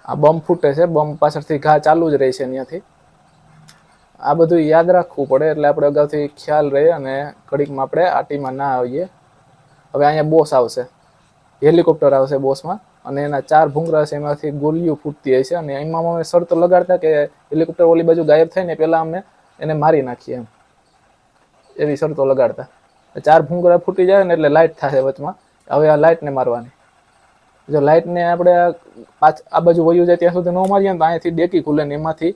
આ બમ ફૂટે છે, બમ પાછળથી ઘા ચાલુ જ રહે છે ત્યાંથી. આ બધું યાદ રાખવું પડે, એટલે આપણે અગાઉથી ખ્યાલ રહે અને ઘડીકમાં આપણે આ ટીમમાં ના આવીએ. હવે અહીંયા બોસ આવશે, હેલિકોપ્ટર આવશે બોસમાં, અને એના 4 ભૂંગરા છે, એમાંથી ગોલીઓ ફૂટતી હોય છે. અને એમાં અમે શરતો લગાડતા કે હેલિકોપ્ટર ઓલી બાજુ ગાયબ થાય ને પહેલાં અમે એને મારી નાખીએ એમ, એવી શરતો લગાડતા. 4 ભૂંગળા ફૂટી જાય ને એટલે લાઇટ થશે વચમાં, હવે આ લાઇટને મારવાની. જો લાઇટને આપણે આ બાજુ વયું જાય ત્યાં સુધી ન મારીએ ને તો અહીંયાથી ડેકી ખુલે ને એમાંથી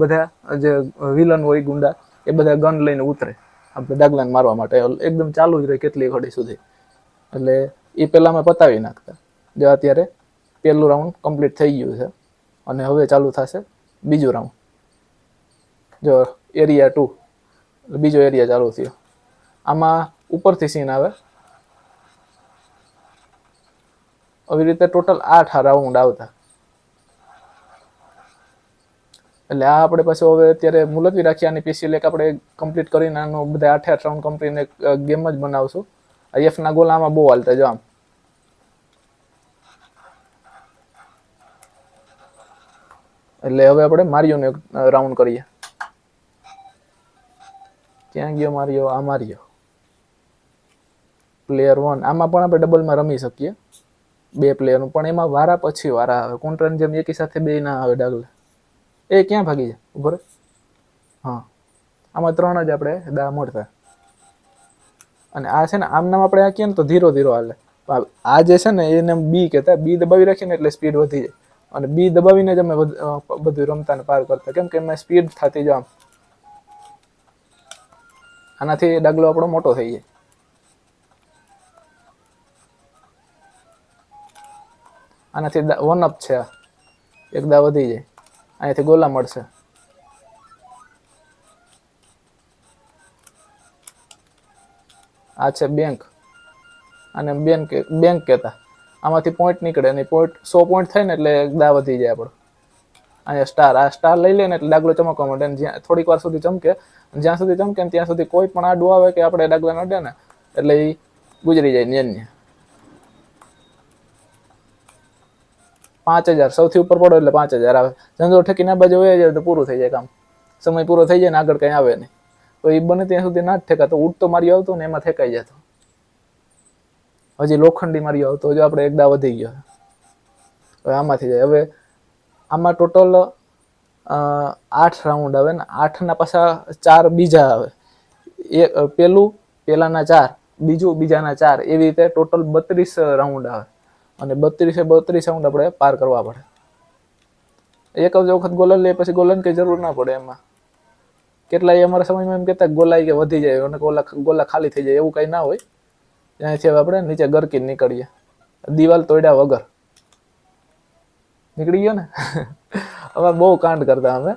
બધા જે વિલન હોય ગુંડા એ બધા ગન લઈને ઉતરે આપણે ડાગલાને મારવા માટે, એકદમ ચાલુ જ રહે કેટલી ઘડી સુધી. એટલે એ પહેલાં અમે પતાવી નાખતા. જો અત્યારે પહેલું રાઉન્ડ કમ્પ્લીટ થઈ ગયું છે અને હવે ચાલુ થશે બીજું રાઉન્ડ. જો એરિયા 2 બીજો એરિયા ચાલુ થયો. આમાં ઉપરથી સીન આવે. આવી રીતે ટોટલ 8 રાઉન્ડ આવતા. એટલે આ આપણે પાછું હવે અત્યારે મુલતવી રાખી આની પીસી લેક આપણે કમ્પ્લીટ કરીને આનો બધા 8 રાઉન્ડ કમ્પ્લીટ ગેમ જ બનાવશું. એફના ગોલ આમાં બહુ હાલતા જો આમ. એટલે હવે આપણે મારિયોનો એક રાઉન્ડ કરીએ. ક્યાં ગયો મારિયો? આ મારિયો પ્લેયર 1. આમાં પણ આપણે ડબલમાં રમી શકીએ 2 પ્લેયરનું, પણ એમાં વારા પછી વારા આવે. કોન્ટ્રાની જેમ એકી સાથે 2 ના આવે ડાગલા. એ ક્યાં ભાગી જાય? ઉભો. હા, આમાં 3 જ આપણે દા મળતા. અને આ છે ને આમનામ આપણે આ કહીએ ને તો ધીરો ધીરો હાલે. આ જે છે ને એને બી કહેતા. બી દબાવી રાખીએ ને એટલે સ્પીડ વધી જાય. અને બી દબાવીને જ અમે બધું રમતા ને પાર કરતા, કેમ કે એમાં સ્પીડ થતી જ આમ. આનાથી ડાગલો આપણો મોટો થઈ જાય. આનાથી 1 અપ છે. એક દા વધી જાય. અહીંયાથી ગોલા મળશે. આ છે બેંક. અને બેંક કહેતા. આમાંથી પોઈન્ટ નીકળે અને પોઈન્ટ 100 પોઈન્ટ થાય ને એટલે એક દા વધી જાય આપણો. અહીંયા સ્ટાર. આ સ્ટાર લઈ લે ને એટલે ડાગલો ચમકવા માંડે ને જ્યાં થોડીક વાર સુધી ચમકે, જ્યાં સુધી ચમકે ને ત્યાં સુધી કોઈ પણ આડું આવે કે આપણે ડાગલાને અડે ને એટલે એ ગુજરી જાય ને. 5000 સૌથી ઉપર પડો એટલે 5000 આવે. ધંધો ઠેકીને આ બાજુ વહી જાય તો પૂરું થઈ જાય કામ. સમય પૂરો થઈ જાય ને આગળ કંઈ આવે નહીં. તો એ બને ત્યાં સુધી ના જ ઠેકાતો. ઉડતો માર્યો આવતો ને એમાં ઠેકાઈ જતો. હજી લોખંડી માર્યો આવતો. જો આપણે એક દા વધી ગયો. હવે આમાંથી જાય. હવે આમાં ટોટલ 8 રાઉન્ડ આવે ને 8ના પાછા 4 બીજા આવે. પહેલાના 4, બીજું બીજાના 4, એવી રીતે ટોટલ 32 રાઉન્ડ આવે. અને 32 રાઉન્ડ આપણે પાર કરવા પડે. એક જ વખત ગોલન લે પછી ગોલન કઈ જરૂર ના પડે એમાં. કેટલાય અમારા સમયમાં એમ કહેતા ગોલાઈ કે વધી જાય અને ગોલા ખાલી થઈ જાય, એવું કંઈ ના હોય. ત્યાંથી હવે આપણે નીચે ગરકી નીકળીએ દિવાલ તોડ્યા વગર. નીકળી ગયો ને. હવે બહુ કાંડ કરતા અમે.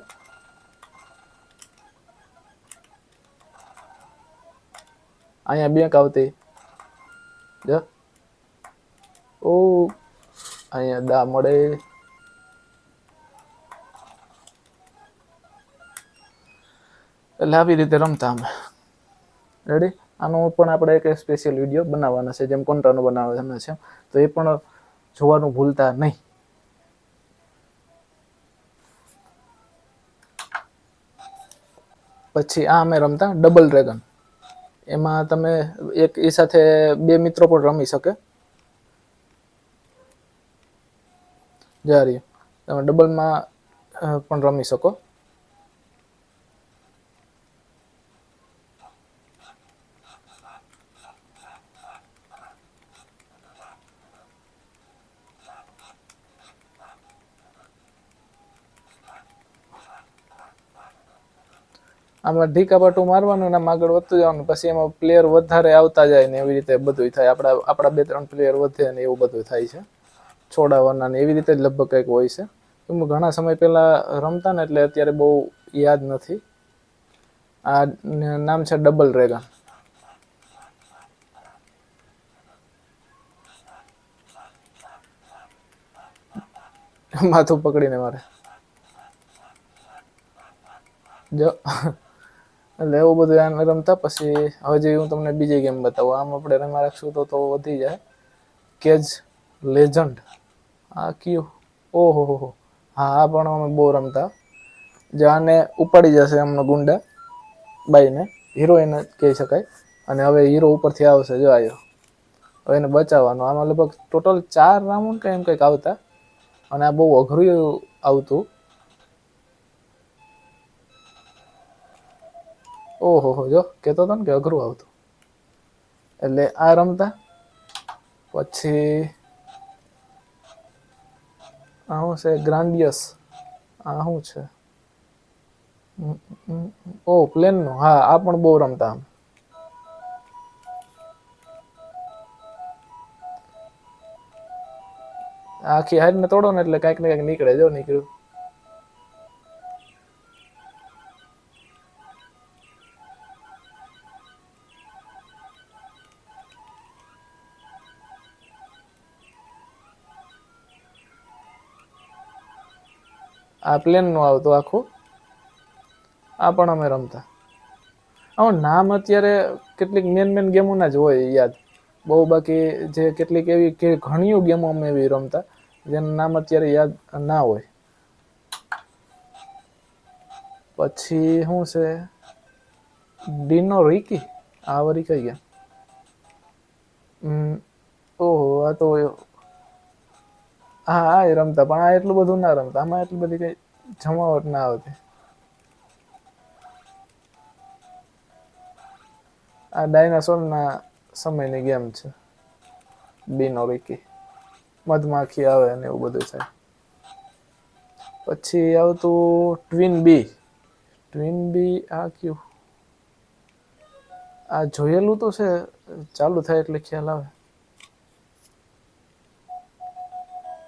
અહીંયા બેંક આવતી. જો ઓ અહીંયા દા મળે. એટલે આવી રીતે રમતા અમે. રેડી. આનો પણ આપણે એક સ્પેશિયલ વિડીયો બનાવવાના છે, જેમ કોન્ટ્રાનો બનાવવાના છે, તો એ પણ જોવાનું ભૂલતા નહીં. પછી આ અમે રમતા ડબલ ડ્રેગન. એમાં તમે એક એ સાથે 2 મિત્રો પણ રમી શકે. જારી તમે ડબલમાં પણ રમી શકો. આમાં ઢીકાપાટું મારવાનું ને આગળ વધતું જવાનું. પછી એમાં પ્લેયર વધારે આવતા જાય ને એવી રીતે બધું થાય. આપણા 2-3 પ્લેયર વધે ને એવું બધું થાય છે. છોડાવવાના ને એવી રીતે જ લગભગ કંઈક હોય છે. હું ઘણા સમય પહેલા રમતા ને એટલે અત્યારે બહુ યાદ નથી. આ નામ છે ડબલ ડ્રેગન. માથું પકડીને મારે. જો એટલે એવું બધું આમ રમતા. પછી હવે જે હું તમને બીજી ગેમ બતાવું. આમ આપણે રમવા રાખશું તો વધી જાય. Cage legend. આ કયું? ઓહો હો. હા, આ પણ અમે બહુ રમતા. જે આને ઉપાડી જશે એમનો ગુંડા બાઈને, હિરોઈન કહી શકાય. અને હવે હીરો ઉપરથી આવશે. જો આવ્યો. હવે એને બચાવવાનું. આમાં લગભગ ટોટલ 4 રાઉન્ડ કે એમ કંઈક આવતા. અને આ બહુ અઘરું આવતું. ઓહો હો, જો કહેતો હતો ને કે અઘરું આવતું. એટલે આ રમતા. પછી આ શું છે? ગ્રાન્ડિયસ. આ શું છે? ઓ પ્લેનનું. હા, આ પણ બહુ રમતા આમ. આખી હારીને તોડો ને એટલે કાંઈક ને કાંઈક નીકળે. જો નીકળ્યું. આ પ્લેનનું આવતું આખું. આ પણ અમે રમતા. આવું નામ અત્યારે કેટલીક મેન ગેમોના જ હોય યાદ. બહુ બાકી જે કેટલીક એવી કે ઘણીઓ ગેમો અમે એવી રમતા જેનું નામ અત્યારે યાદ ના હોય. પછી શું છે? ડીનો રીકી. આ વરી કઈ ગયા? ઓહો, આ તો હા હા એ રમતા, પણ આ એટલું બધું ના રમતા. આમાં એટલી બધી કઈ જમાવટ ના આવતી. આ ડાયનાસોરના સમયની ગેમ છે, ડીનો રીકી. મધમાખી આવે ને એવું બધું થાય. પછી આવતું ટ્વિન બી. ટ્વિન બી આ કયું? આ જોયેલું તો છે, ચાલુ થાય એટલે ખ્યાલ આવે.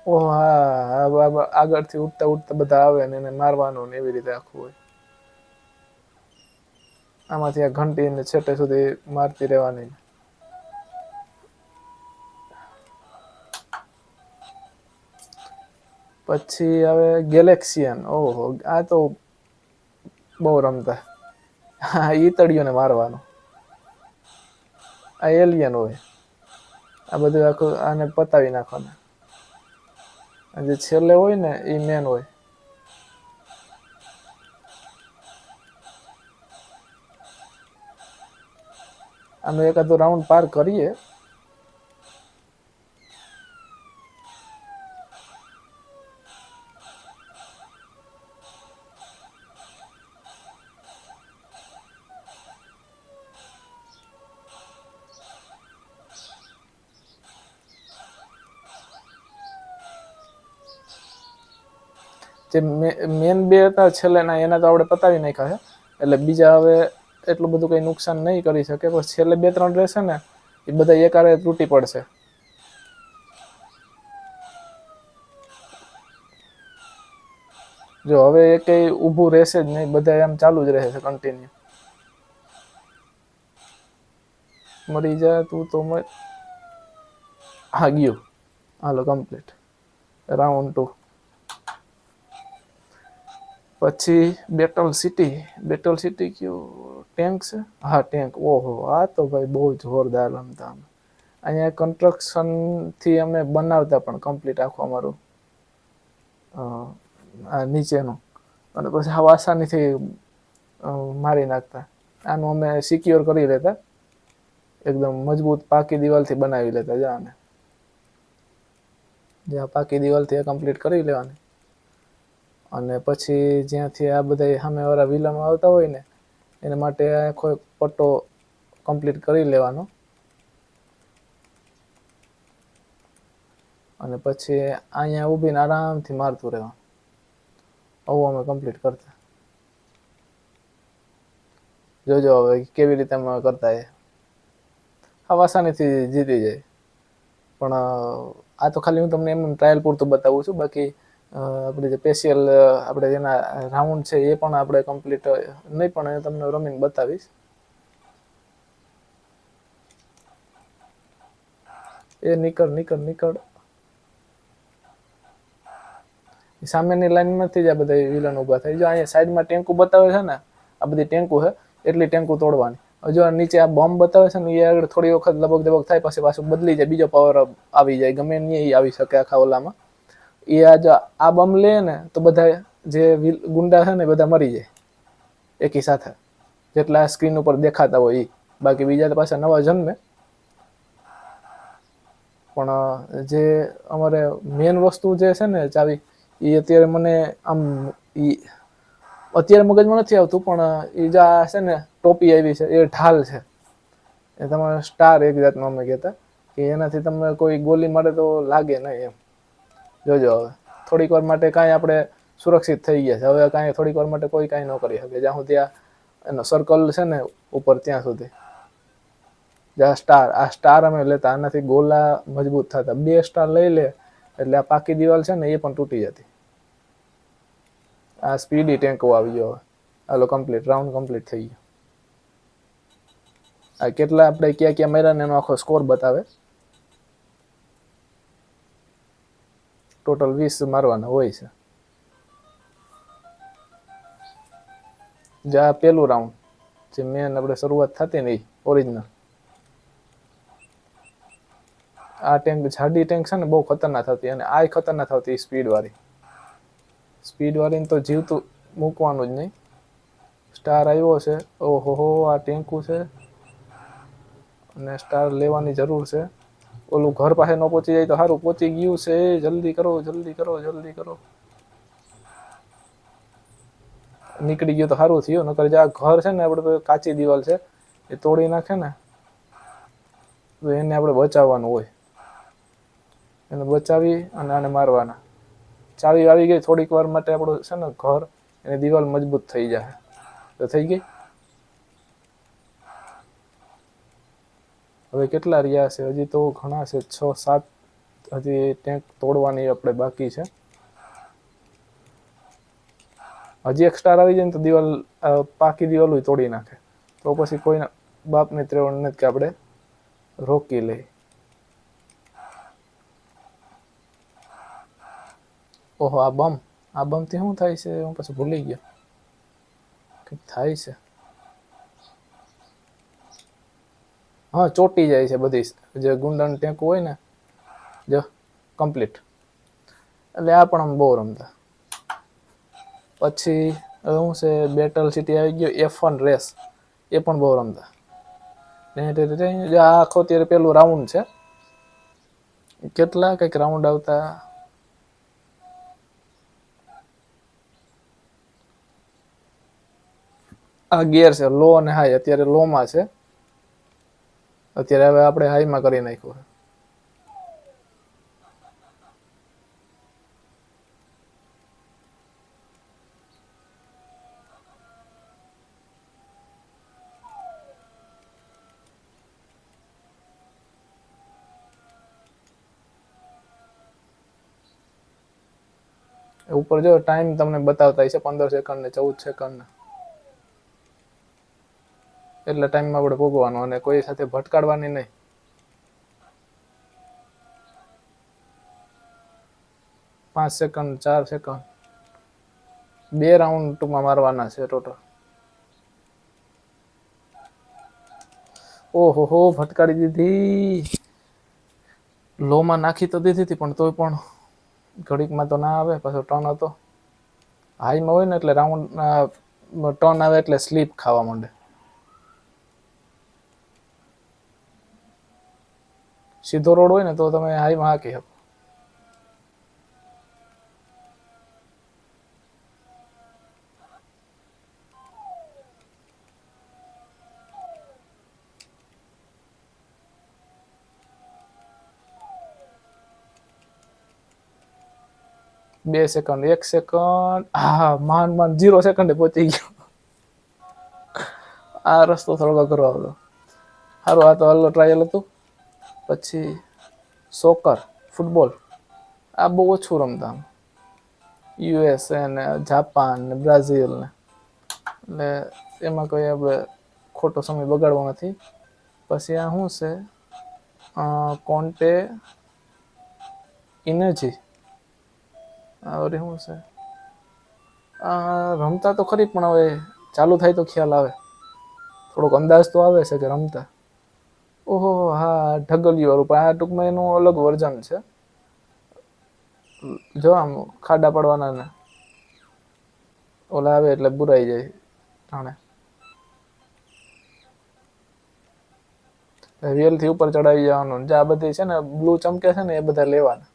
ઓહ હા, આગળથી ઉડતા ઉડતા બધા આવે ને એને મારવાનું ને એવી રીતે આખું હોય. આમાંથી આ ઘંટીને છેટે સુધી મારતી રહેવાની. પછી હવે ગેલેક્સિયન. ઓહો, આ તો બહુ રમતા. હા, ઈતળીઓને મારવાનું. આ એલિયન હોય. આ બધું આખું આને પતાવી નાખવાનું. જે છેલ્લે હોય ને એ મેન હોય. આનો એકાદો રાઉન્ડ પાર કરીએ. જે મેન બે હતા છેલ્લેના એના તો આપણે પતાવી નાખ્યા છે. એટલે બીજા હવે એટલું બધું કંઈ નુકસાન નહીં કરી શકે. પણ છેલ્લે 2-3 રહેશે ને એ બધા એકારે તૂટી પડશે. જો હવે એ કઈ ઊભું રહેશે જ નહીં, બધા એમ ચાલુ જ રહે છે કન્ટિન્યુ. મરી જા તું તો હા ગયું. હાલો કમ્પ્લીટ. રાઉન્ડ 2. પછી બેટલ સિટી. બેટલ સિટી કયું ટેન્ક છે? હા ટેન્ક. ઓહો, આ તો ભાઈ બહુ જોરદાર રમતા. અહીંયા કન્સ્ટ્રક્શનથી અમે બનાવતા પણ કમ્પ્લીટ આખું અમારું આ નીચેનું, અને પછી હાવ આસાનીથી મારી નાખતા. આનું અમે સિક્યોર કરી લેતા, એકદમ મજબૂત પાકી દિવાલથી બનાવી લેતા. જાને જ્યાં પાકી દિવાલથી કમ્પ્લીટ કરી લેવાની. અને પછી જ્યાંથી આ બધા સામેવાળા વિલનો આવતા હોય ને એના માટે આખો પટ્ટો કમ્પ્લીટ કરી લેવાનો. અને પછી અહીંયા ઊભીને આરામથી મારતું રહેવાનું. આવું અમે કમ્પ્લીટ કરતા. જોજો હવે કેવી રીતે અમે કરતા. એ હા આસાનીથી જીતી જાય. પણ આ તો ખાલી હું તમને એમ ટ્રાયલ પૂરતું બતાવું છું. બાકી આપણે જે સ્પેશિયલ આપણે જેના રાઉન્ડ છે એ પણ આપણે કમ્પ્લીટ નહીં, પણ એ તમને રમીને બતાવીશ. એ નીકળ. સામેની લાઈનમાંથી જ આ બધા વિલન ઊભા થાય. જો અહીંયા સાઈડમાં ટેન્કુ બતાવે છે ને, આ બધી ટેન્કુ છે, એટલી ટેન્કુ તોડવાની. જો નીચે આ બોમ્બ બતાવે છે ને એ આગળ થોડી વખત લબક થાય, પછી પાછું બદલી જાય, બીજો પાવર આવી જાય. ગમે નહીં આવી શકે આખા ઓલામાં. એ આ બોમ્બ લે ને તો બધા જે ગુંડા છે ને બધા મરી જાય એકી સાથે, જેટલા સ્ક્રીન ઉપર દેખાતા હોય એ. બાકી બીજા તો પાછા નવા જન્મે. પણ જે અમારે મેન વસ્તુ જે છે ને ચાવી, એ અત્યારે મને આમ અત્યારે મગજમાં નથી આવતું, પણ એ જે છે ને ટોપી આવી છે એ ઢાલ છે. એ તમારે સ્ટાર એક જાતનો અમે કહેતા કે એનાથી તમને કોઈ ગોલી મારે તો લાગે નહીં એમ. જોજો હવે થોડીક વાર માટે કાંઈ આપણે સુરક્ષિત થઈ ગયા છે. હવે કાંઈ થોડીક વાર માટે કોઈ કાંઈ ન કરી શકે. જ્યાં સુધી એનો સર્કલ છે ને ઉપર ત્યાં સુધી. આ સ્ટાર અમે લેતા, આનાથી ગોલા મજબૂત થતા. 2 સ્ટાર લઈ લે એટલે આ પાકી દિવાલ છે ને એ પણ તૂટી જતી. આ સ્પીડી ટેન્કો આવી ગયો. હાલો કમ્પ્લીટ, રાઉન્ડ કમ્પ્લીટ થઈ ગયો. આ કેટલા આપણે ક્યાં ક્યાં માર્યા ને એનો આખો સ્કોર બતાવે. ટોટલ 20 મારવાના હોય છે. જે આ પેલું રાઉન્ડ જે મેન આપણે શરૂઆત થતી ને એ ઓરિજિનલ. આ ટેન્ક જાડી ટેન્ક છે ને બહુ ખતરનાક થતી, અને આ ખતરનાક થતી સ્પીડ વાળી તો જીવતું મૂકવાનું જ નહીં. સ્ટાર આવ્યો છે, ઓહો આ ટેન્કું છે અને સ્ટાર લેવાની જરૂર છે. ઓલું ઘર પાસે ન પહોંચી જાય તો સારું. પહોંચી ગયું છે, જલ્દી કરો જલ્દી કરો જલ્દી કરો. નીકળી ગયો તો સારું થયું, નકર જે આ ઘર છે ને આપણે કાચી દિવાલ છે એ તોડી નાખે ને તો એને આપણે બચાવવાનું હોય. એને બચાવી અને આને મારવાના. ચાવી આવી ગઈ થોડીક વાર માટે આપણું છે ને ઘર, એની દિવાલ મજબૂત થઈ જાય. તો થઈ ગઈ. હવે કેટલા રહ્યા છે? હજી તો ઘણા છે, 6-7 હજી ટેન્ક તોડવાની આપણે બાકી છે. હજી એક સ્ટાર આવી જાય ને તો દિવાલ પાકી દિવાલ તોડી નાખે. તો પછી કોઈના બાપને ત્રેવડ નથી કે આપણે રોકી લઈ. ઓહો આ બમથી શું થાય છે? હું પછી ભૂલી ગયો. કંઈક થાય છે. હા, ચોટી જાય છે બધી જે ગુંદણ ટેન્ક હોય ને. જો કમ્પ્લીટ. એટલે આ પણ આમ બહુ રમતા. પછી શું છે, બેટલ સિટી આવી ગયો, F1 રેસ એ પણ બહુ રમતા. આ આખો અત્યારે પેલું રાઉન્ડ છે. કેટલા કંઈક રાઉન્ડ આવતા. આ ગિયર છે લો અને હાઈ. અત્યારે લોમાં છે. અત્યારે હવે આપણે હાઈમાં કરી નાખ્યું. ઉપર જો ટાઈમ તમને બતાવતા હશે 15 સેકન્ડ ને 14 સેકન્ડ. એટલા ટાઈમમાં આપણે ભોગવાનું અને કોઈ સાથે ભટકાડવાની નહીં. પાંચ સેકન્ડ 4 સેકન્ડ 2 રાઉન્ડ ટૂંકમાં મારવાના છે ટોટલ. ઓહો ભટકાડી દીધી. લોમાં નાખી તો દીધી હતી, પણ તોય પણ ઘડીકમાં તો ના આવે. પાછો ટર્ન હતો. હાઈમાં હોય ને એટલે રાઉન્ડ ટર્ન આવે એટલે સ્લીપ ખાવા માંડે. સીધો રોડ હોય ને તો તમે હાઈમાં હાકી શકો. બે સેકન્ડ 1 સેકન્ડ. હા, માંડ 0 સેકન્ડે પહોંચી ગયો. આ રસ્તો થોડો અઘરો હતો. સારું, આ તો હાલો ટ્રાયલ હતું. પછી સોકર, ફૂટબોલ, આ બહુ ઓછું રમતા. USA ને જાપાન ને બ્રાઝિલ ને, એટલે એમાં કોઈ આપણે ખોટો સમય બગાડવો નથી. પછી આ શું છે, કોન્ટે ઇનર્જી. અરે શું છે, રમતા તો ખરી, પણ હવે ચાલુ થાય તો ખ્યાલ આવે. થોડોક અંદાજ તો આવે છે કે રમતા. ઓહો હા, ઢગલિયું વાળું. પણ આ ટૂંકમાં એનું અલગ વર્ઝન છે. જો આમ ખાડા પડવાના ને ઓલા આવે એટલે બુરાઈ જાય ટાણે. વ્હીલથી ઉપર ચડાવી જવાનું. જે આ બધી છે ને બ્લુ ચમકે છે ને એ બધા લેવાના.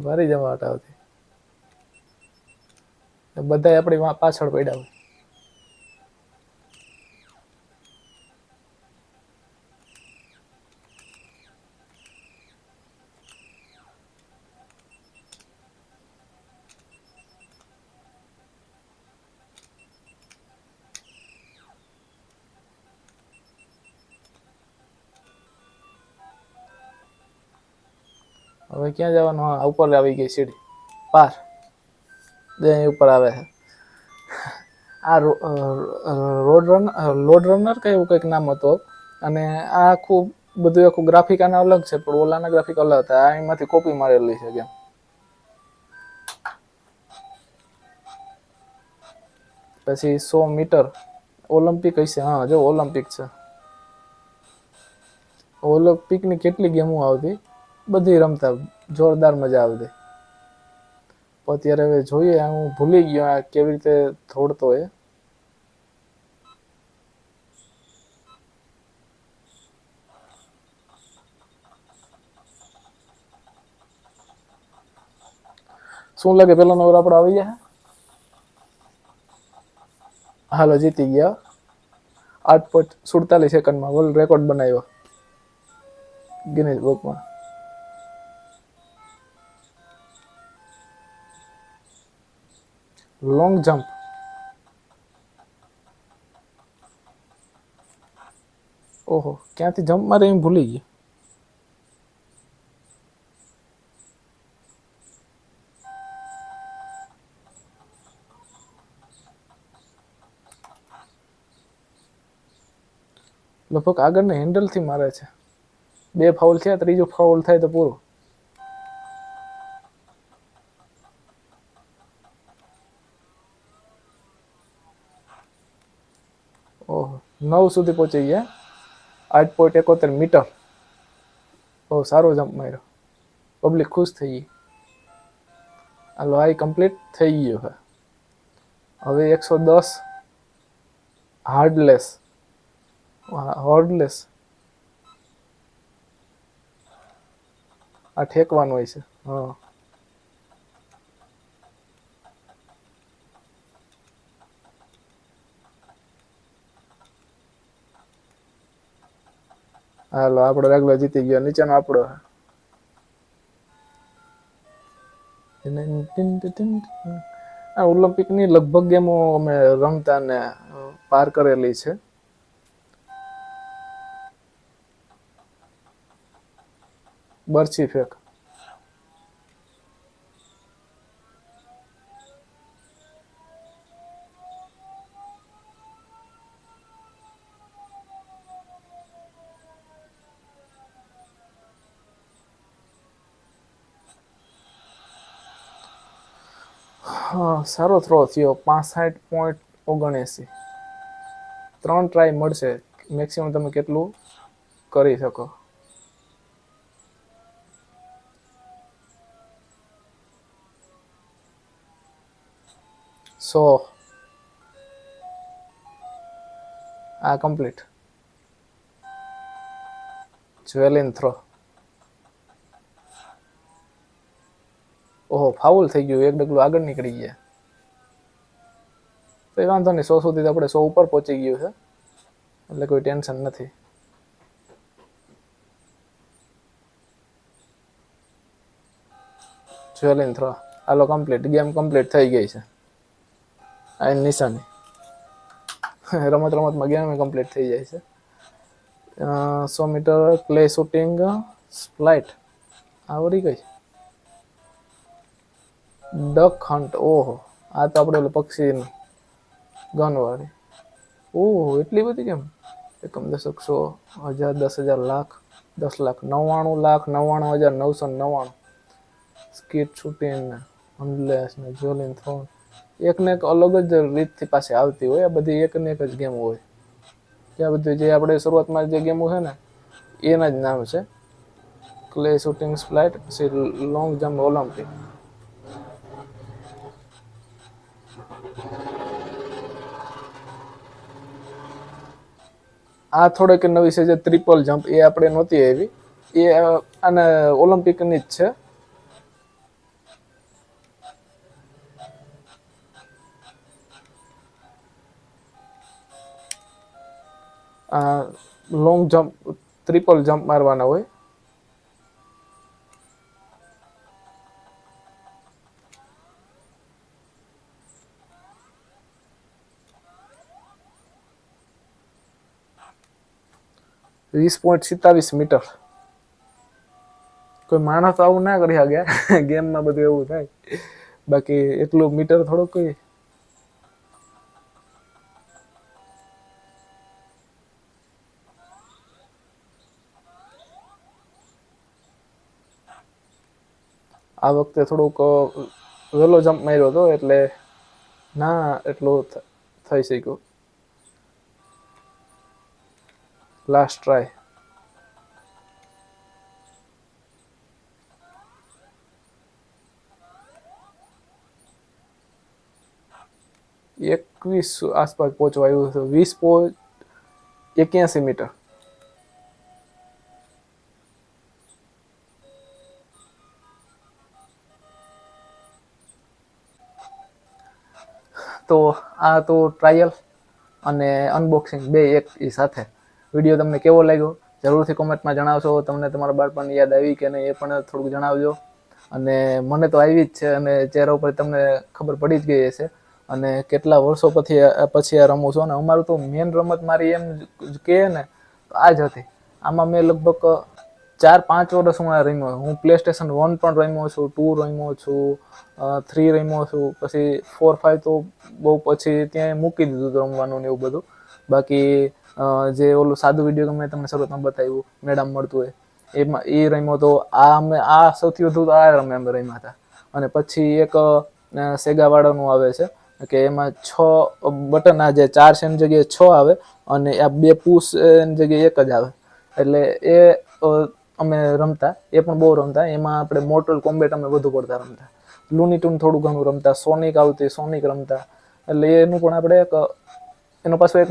મારી જવા હટાવતી બધા આપણી પાછળ પડ્યા હોય. હવે ક્યાં જવાનું? હા, ઉપર આવી ગઈ સીડી પાર બે ઉપર આવે છે. આ લોડ રનર કે એવું કંઈક નામ હતું. અને આ આખું ગ્રાફિક આના અલગ છે, પણ ઓલાના ગ્રાફિક અલગ હતા. આ એમાંથી કોપી મારેલી છે ગેમ. પછી 100 મીટર ઓલિમ્પિક હશે. હા જો ઓલિમ્પિક છે. ઓલિમ્પિકની કેટલી ગેમો આવતી, બધી રમતા, જોરદાર મજા આવતી. અત્યારે હવે જોઈએ, હું ભૂલી ગયો આ કેવી રીતે દોડતો હોય. શું લાગે પેલો નંબર આપણો આવી જાય? હાલો જીતી ગયા. 8.47 સેકન્ડમાં વર્લ્ડ રેકોર્ડ બનાવ્યો ગિનીસ બુકમાં. Long jump. ઓહો, ક્યાંથી જમ્પ મારે એમ ભૂલી ગયો. લગભગ આગળના હેન્ડલથી મારે છે. 2 ફાઉલ થયા, ત્રીજો ફાઉલ થાય તો પૂરું. ઓહો, 9 સુધી પહોંચી ગયા. 8.71 મીટર. બહુ સારો જમ્પ માર્યો. પબ્લિક ખુશ થઈ ગઈ. હાલો, આ કમ્પ્લીટ થઈ ગયો છે. હવે 110 હાર્ડલેસ. આ ઠેકવાનું હોય છે. હા, હાલો આપણો રેગ્યુલર જીતી ગયો. નીચેનો આપણો. આ ઓલિમ્પિકની લગભગ ગેમો અમે રમતા ને પાર કરેલી છે. બરછી ફેંક. હા, સારો થ્રો થયો. 65.79. 3 ટ્રાય મળશે. મેક્સિમમ તમે કેટલું કરી શકો. આ કમ્પ્લીટ. Javelin throw. ઓહો, ફાઉલ થઈ ગયું. એક ડગલું આગળ નીકળી ગયા. તો વાંધો નહીં, 100 સુધી આપણે 100 ઉપર પહોંચી ગયું છે, એટલે કોઈ ટેન્શન નથી. Javelin throw. હાલો કમ્પ્લીટ. ગેમ કમ્પ્લીટ થઈ ગઈ છે. આ નિશાની. રમતમાં ગેમ કમ્પ્લીટ થઈ જાય છે. 100 મીટર ક્લે શૂટિંગ ફ્લાઇટ આવડી ગઈ. Duck hunt. ઓહો, આ તો આપણે પક્ષીની ગનવાળી. ઓહો, એટલી બધી કેમ? એકમ દશક 100 1000 10,000 લાખ 10 લાખ 99,99,999. સ્કીટ શૂટિંગ હંડલેસ ને જ્વેલિન થ્રો. એકને એક અલગ જ રીતથી પાછી આવતી હોય. આ બધી એકને એક જ ગેમ હોય. ત્યાં બધી જે આપણે શરૂઆતમાં જે ગેમો છે ને એના જ નામ છે. ક્લે શૂટિંગ ફ્લાઇટ, પછી લોંગ જમ્પ ઓલિમ્પિક. આ થોડીક નવી છે જે ટ્રિપલ જમ્પ, એ આપણે નહોતી આવી. એ આને ઓલિમ્પિકની જ છે. લોંગ જમ્પ, ટ્રિપલ જમ્પ મારવાના હોય. $20.27 કોઈ માણસ આવું ના કરી શકે ગેમમાં, બધું એવું થાય. બાકી એટલું મીટર થોડુંક કોઈ. આ વખતે થોડુંક વહેલો જમ્પ માર્યો હતો એટલે ના એટલું થઈ શક્યું. Last try. એકવીસ આસપાસ પહોંચવા આવ્યું હતું. 20.81 તો આ તો ટ્રાયલ અને અનબોક્સિંગ બે એક સાથે. વિડીયો તમને કેવો લાગ્યો જરૂરથી કોમેન્ટમાં જણાવશો. તમને તમારા બાળપણની યાદ આવી કે નહીં એ પણ થોડુંક જણાવજો. અને મને તો આવી જ છે અને ચહેરા ઉપર તમને ખબર પડી જ ગઈ હશે. અને કેટલા વર્ષો પછી આ રમું છું. અને અમારું તો મેન રમત મારી એમ કહે ને તો આ જ હતી. આમાં મેં લગભગ 4-5 વર્ષ હું આ રમ્યો. હું PlayStation 1 પણ રમ્યો છું, 2 રમ્યો છું, 3 રમ્યો છું, પછી 4-5 તો બહુ પછી ત્યાં મૂકી દીધું હતું રમવાનું ને એવું બધું. બાકી જે ઓલું સાદું વિડીયો મેં તમને શરૂઆતમાં બતાવ્યું મેડમ મળતું હોય એમાં એ રમ્યો તો આ સૌથી વધુ આ અમે રમ્યા હતા. અને પછી એક સેગા વાળાનું આવે છે કે એમાં 6 બટન, આ જે 4 છે એની જગ્યાએ 6 આવે અને આ 2 પુશ એની જગ્યાએ 1 જ આવે. એટલે એ અમે રમતા, એ પણ બહુ રમતા. એમાં આપણે મોર્ટલ કોમ્બેટ અમે વધુ પડતા રમતા. લૂની ટૂન થોડું ઘણું રમતા. સોનિક આવતી, સોનિક રમતા. એટલે એનું પણ આપણે એનો પાછો એક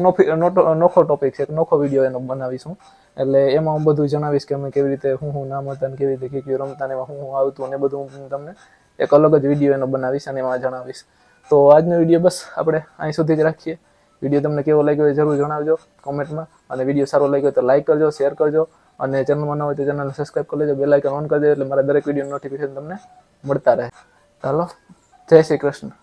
નોખો ટોપિક છે, એક નોખો વિડીયો એનો બનાવીશું. એટલે એમાં હું બધું જણાવીશ કે અમે કેવી રીતે હું નામ હતા ને કેવી રીતે કયું રમતા ને એમાં હું આવતું ને બધું હું તમને એક અલગ જ વિડીયો એનો બનાવીશ અને એમાં જણાવીશ. તો આજનો વિડીયો બસ આપણે અહીં સુધી જ રાખીએ. વિડીયો તમને કેવો લાગ્યો એ જરૂર જણાવજો કોમેન્ટમાં. અને વિડીયો સારો લાગ્યો તો લાઈક કરજો, શેર કરજો. અને ચેનલમાં ન હોય તો ચેનલને સબસ્ક્રાઈબ કરી લેજો, બેલ આઇકન ઓન કરી દેજો એટલે મારા દરેક વિડીયો નોટિફિકેશન તમને મળતા રહે. ચાલો, જય શ્રી કૃષ્ણ.